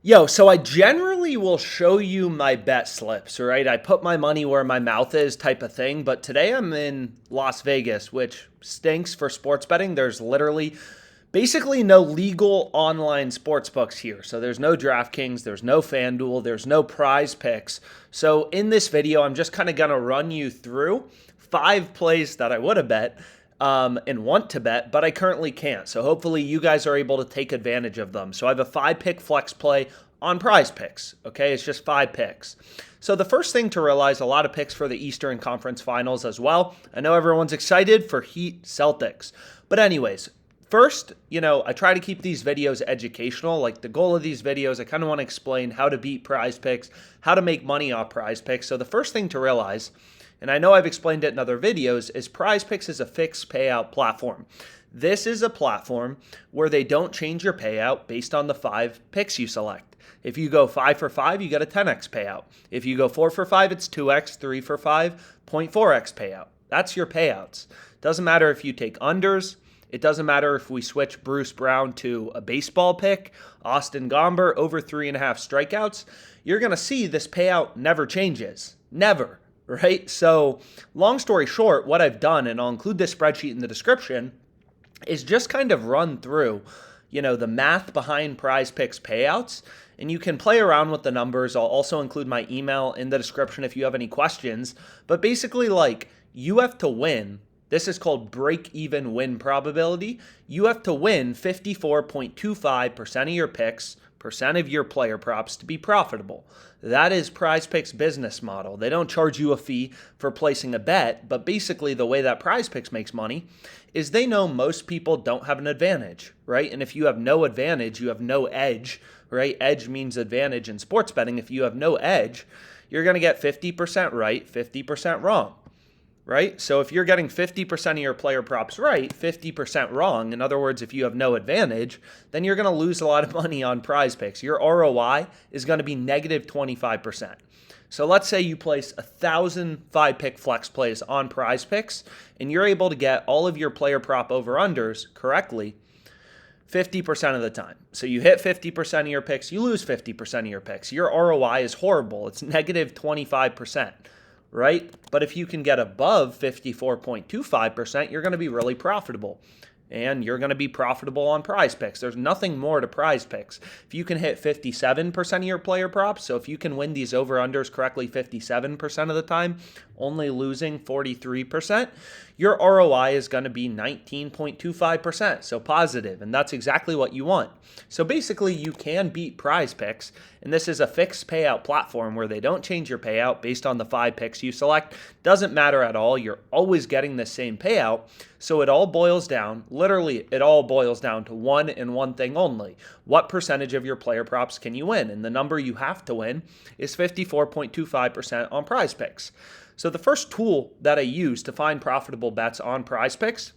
Yo, so I generally will show you my bet slips, right? I put my money where my mouth is type of thing, but today I'm in Las Vegas, which stinks for sports betting. There's literally basically no legal online sports books here. So there's no DraftKings, there's no FanDuel, there's no Prize Picks. So in this video, I'm just kind of going to run you through 5 plays that I would have bet and want to bet, but I currently can't. So hopefully you guys are able to take advantage of them. So I have a 5 pick flex play on PrizePicks. Okay, it's just 5 picks. So the first thing to realize, a lot of picks for the Eastern Conference Finals as well. I know everyone's excited for Heat Celtics. But anyways, first, I try to keep these videos educational. Like the goal of these videos, I kind of want to explain how to beat PrizePicks, how to make money off PrizePicks. So the first thing to realize, and I know I've explained it in other videos, is PrizePicks is a fixed payout platform. This is a platform where they don't change your payout based on the 5 picks you select. If you go 5 for 5, you get a 10x payout. If you go 4 for 5, it's 2x, 3 for 5, 0.4x payout. That's your payouts. Doesn't matter if you take unders. It doesn't matter if we switch Bruce Brown to a baseball pick, Austin Gomber over 3.5 strikeouts. You're going to see this payout never changes. Never. Right? So long story short, what I've done, and I'll include this spreadsheet in the description, is just kind of run through, the math behind PrizePicks payouts, and you can play around with the numbers. I'll also include my email in the description if you have any questions. But basically, you have to win. This is called break-even win probability. You have to win 54.25% of your picks, percent of your player props to be profitable. That is PrizePicks' business model. They don't charge you a fee for placing a bet, but basically the way that PrizePicks makes money is they know most people don't have an advantage, right? And if you have no advantage, you have no edge, right? Edge means advantage in sports betting. If you have no edge, you're going to get 50% right, 50% wrong. Right? So if you're getting 50% of your player props right, 50% wrong, in other words, if you have no advantage, then you're going to lose a lot of money on PrizePicks. Your ROI is going to be negative 25%. So let's say you place 1,000 5-pick flex plays on PrizePicks, and you're able to get all of your player prop over-unders correctly 50% of the time. So you hit 50% of your picks, you lose 50% of your picks. Your ROI is horrible. It's negative 25%. Right? But if you can get above 54.25%, you're going to be really profitable. And you're going to be profitable on PrizePicks. There's nothing more to PrizePicks. If you can hit 57% of your player props, so if you can win these over-unders correctly 57% of the time, only losing 43%, your ROI is going to be 19.25%, so positive, and that's exactly what you want. So basically, you can beat PrizePicks, and this is a fixed payout platform where they don't change your payout based on the 5 picks you select. Doesn't matter at all. You're always getting the same payout. So it all boils down, literally, it all boils down to one and one thing only. What percentage of your player props can you win? And the number you have to win is 54.25% on PrizePicks. So the first tool that I use to find profitable bets on PrizePicks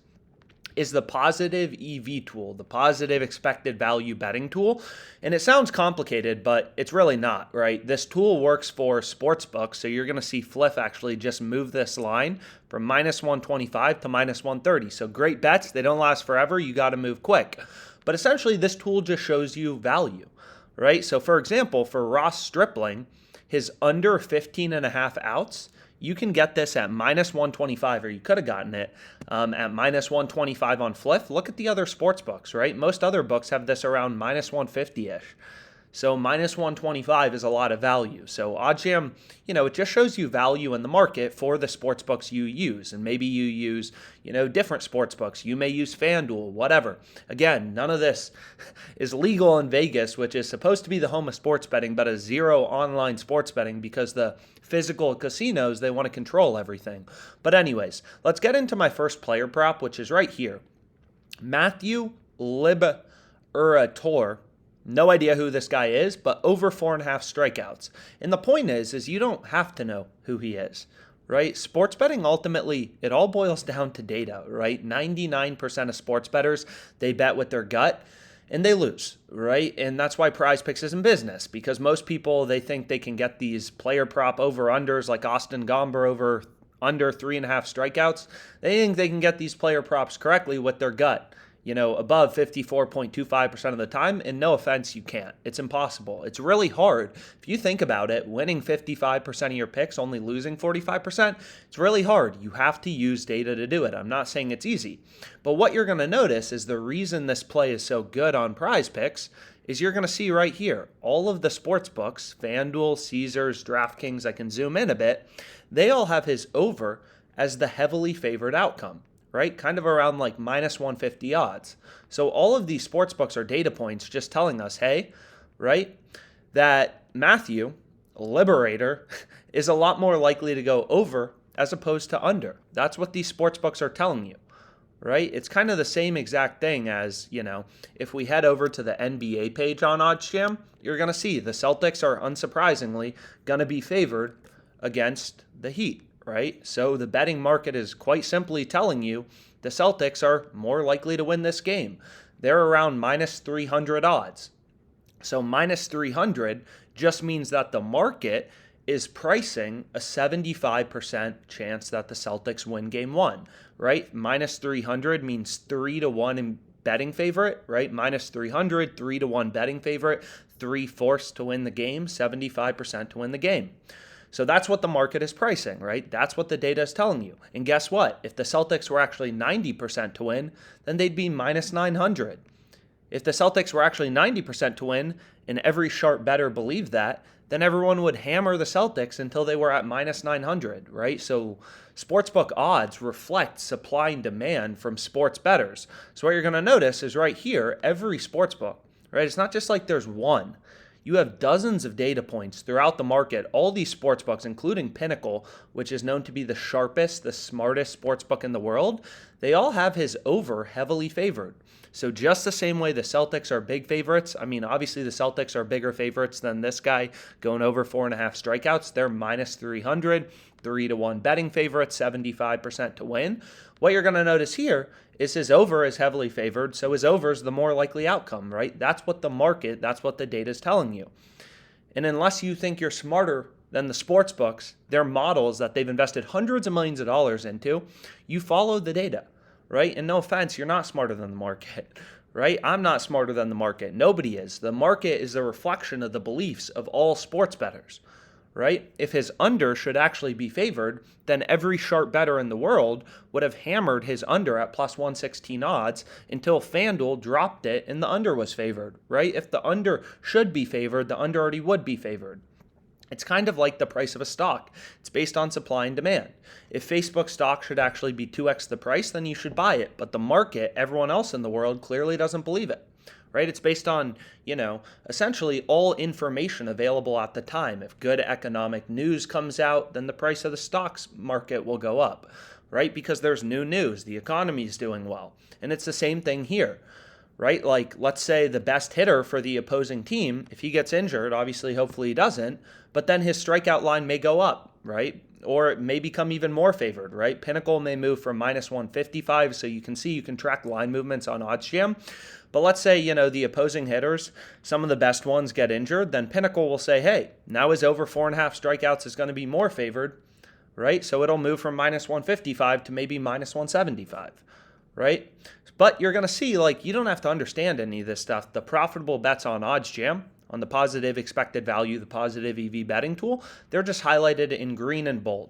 is the positive EV tool, the positive expected value betting tool. And it sounds complicated, but it's really not, right? This tool works for sports books. So you're going to see Fliff actually just move this line from minus 125 to minus 130. So great bets, they don't last forever. You got to move quick. But essentially, this tool just shows you value, right? So for example, for Ross Stripling, his under 15.5 outs, you can get this at minus 125, or you could have gotten it at minus 125 on Fliff. Look at the other sports books, right? Most other books have this around minus 150-ish. So minus 125 is a lot of value. So OddsJam, it just shows you value in the market for the sports books you use. And maybe you use, different sports books. You may use FanDuel, whatever. Again, none of this is legal in Vegas, which is supposed to be the home of sports betting, but a zero online sports betting because the physical casinos, they want to control everything. But anyways, let's get into my first player prop, which is right here. Matthew Liberatore. No idea who this guy is, but over 4.5 strikeouts. And the point is you don't have to know who he is, right? Sports betting, ultimately, it all boils down to data, right? 99% of sports bettors, they bet with their gut and they lose, right? And that's why PrizePicks is in business, because most people, they think they can get these player prop over-unders like Austin Gomber over under 3.5 strikeouts. They think they can get these player props correctly with their gut. above 54.25% of the time. And no offense, you can't. It's impossible. It's really hard. If you think about it, winning 55% of your picks, only losing 45%, it's really hard. You have to use data to do it. I'm not saying it's easy. But what you're going to notice is the reason this play is so good on PrizePicks is you're going to see right here, all of the sports books, FanDuel, Caesars, DraftKings, I can zoom in a bit, they all have his over as the heavily favored outcome, right? Kind of around like minus 150 odds. So all of these sports books are data points just telling us, hey, right, that Matthew, Liberator, is a lot more likely to go over as opposed to under. That's what these sports books are telling you. Right? It's kind of the same exact thing as, if we head over to the NBA page on OddsJam, you're going to see the Celtics are unsurprisingly going to be favored against the Heat, right? So the betting market is quite simply telling you the Celtics are more likely to win this game. They're around minus 300 odds. So minus 300 just means that the market is pricing a 75% chance that the Celtics win game one, right? Minus 300 means 3-1 in betting favorite, right? Minus 300, 3-1 betting favorite, 3 forced to win the game, 75% to win the game. So that's what the market is pricing, right? That's what the data is telling you. And guess what? If the Celtics were actually 90% to win, then they'd be minus 900. If the Celtics were actually 90% to win, and every sharp bettor believed that, then everyone would hammer the Celtics until they were at minus 900, right? So sportsbook odds reflect supply and demand from sports bettors. So what you're going to notice is right here, every sportsbook, right? It's not just like there's one. You have dozens of data points throughout the market. All these sportsbooks, including Pinnacle, which is known to be the sharpest, the smartest sportsbook in the world, they all have his over heavily favored. So just the same way the Celtics are big favorites, obviously the Celtics are bigger favorites than this guy going over 4.5 strikeouts. They're minus 300, 3-1 betting favorite, 75% to win. What you're going to notice here is his over is heavily favored, so his over is the more likely outcome, right? That's what the market, that's what the data is telling you. And unless you think you're smarter than the sports books, their models that they've invested hundreds of millions of dollars into, you follow the data. Right? And no offense, you're not smarter than the market, right? I'm not smarter than the market. Nobody is. The market is a reflection of the beliefs of all sports bettors, right? If his under should actually be favored, then every sharp bettor in the world would have hammered his under at plus 116 odds until FanDuel dropped it and the under was favored, right? If the under should be favored, the under already would be favored. It's kind of like the price of a stock. It's based on supply and demand. If Facebook stock should actually be 2x the price, then you should buy it. But the market, everyone else in the world, clearly doesn't believe it, right? It's based on, essentially all information available at the time. If good economic news comes out, then the price of the stocks market will go up, right? Because there's new news. The economy is doing well. And it's the same thing here. Right? Like, let's say the best hitter for the opposing team, if he gets injured, obviously, hopefully he doesn't, but then his strikeout line may go up, right? Or it may become even more favored, right? Pinnacle may move from minus 155, so you can track line movements on OddsJam. But let's say, the opposing hitters, some of the best ones get injured, then Pinnacle will say, hey, now his over 4.5 strikeouts is going to be more favored, right? So it'll move from minus 155 to maybe minus 175, right? But you're going to see, you don't have to understand any of this stuff. The profitable bets on OddsJam, on the positive expected value, the positive EV betting tool, they're just highlighted in green and bold,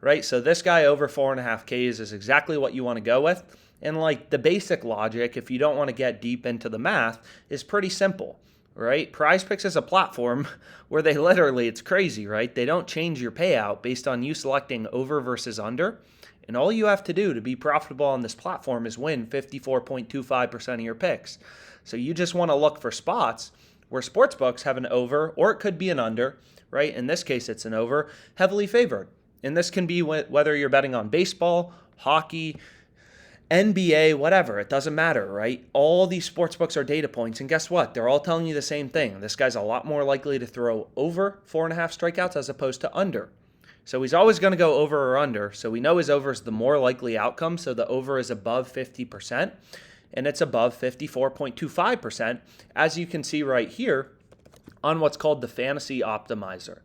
right? So this guy over 4.5 Ks is exactly what you want to go with. And the basic logic, if you don't want to get deep into the math, is pretty simple, right? PrizePicks is a platform where they literally, it's crazy, right? They don't change your payout based on you selecting over versus under. And all you have to do to be profitable on this platform is win 54.25% of your picks. So you just want to look for spots where sportsbooks have an over, or it could be an under, right? In this case, it's an over, heavily favored. And this can be whether you're betting on baseball, hockey, NBA, whatever. It doesn't matter, right? All these sportsbooks are data points. And guess what? They're all telling you the same thing. This guy's a lot more likely to throw over 4.5 strikeouts as opposed to under. So he's always going to go over or under. So we know his over is the more likely outcome. So the over is above 50%, and it's above 54.25%, as you can see right here on what's called the Fantasy Optimizer,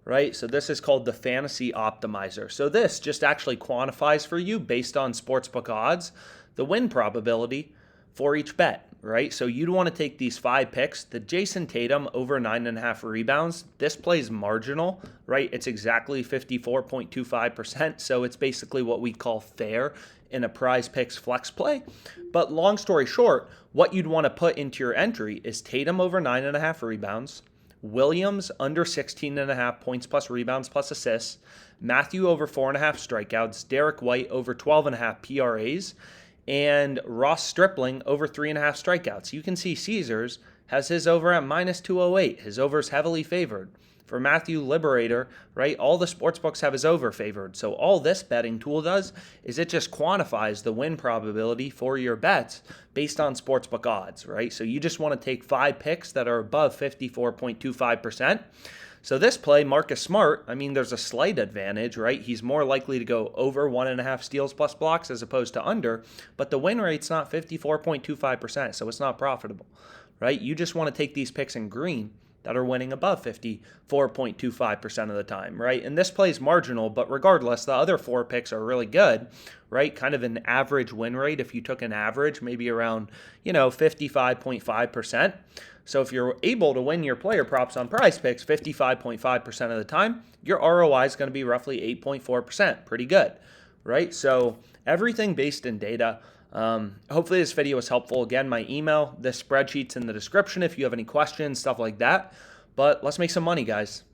right? So this is called the Fantasy Optimizer. So this just actually quantifies for you, based on sportsbook odds, the win probability for each bet, right? So you'd want to take these 5 picks. The Jason Tatum over 9.5 rebounds, this plays marginal, right? It's exactly 54.25%. So it's basically what we call fair in a PrizePicks flex play. But long story short, what you'd want to put into your entry is Tatum over 9.5 rebounds, Williams under 16.5 points plus rebounds plus assists, Matthew over 4.5 strikeouts, Derek White over 12.5 PRAs, and Ross Stripling over 3.5 strikeouts. You can see Caesars has his over at minus 208. His over is heavily favored. For Matthew Liberator, right, all the sportsbooks have his over favored. So all this betting tool does is it just quantifies the win probability for your bets based on sportsbook odds, right? So you just want to take 5 picks that are above 54.25%. So this play, Marcus Smart, I mean, there's a slight advantage, right? He's more likely to go over 1.5 steals plus blocks as opposed to under, but the win rate's not 54.25%, so it's not profitable, right? You just want to take these picks in green that are winning above 54.25% of the time, right? And this play is marginal, but regardless, the other 4 picks are really good, right? Kind of an average win rate. If you took an average, maybe around, 55.5%. So if you're able to win your player props on PrizePicks 55.5% of the time, your ROI is going to be roughly 8.4%. Pretty good, right? So everything based in data. Hopefully this video was helpful. Again, my email, this spreadsheet's in the description if you have any questions, stuff like that. But let's make some money, guys.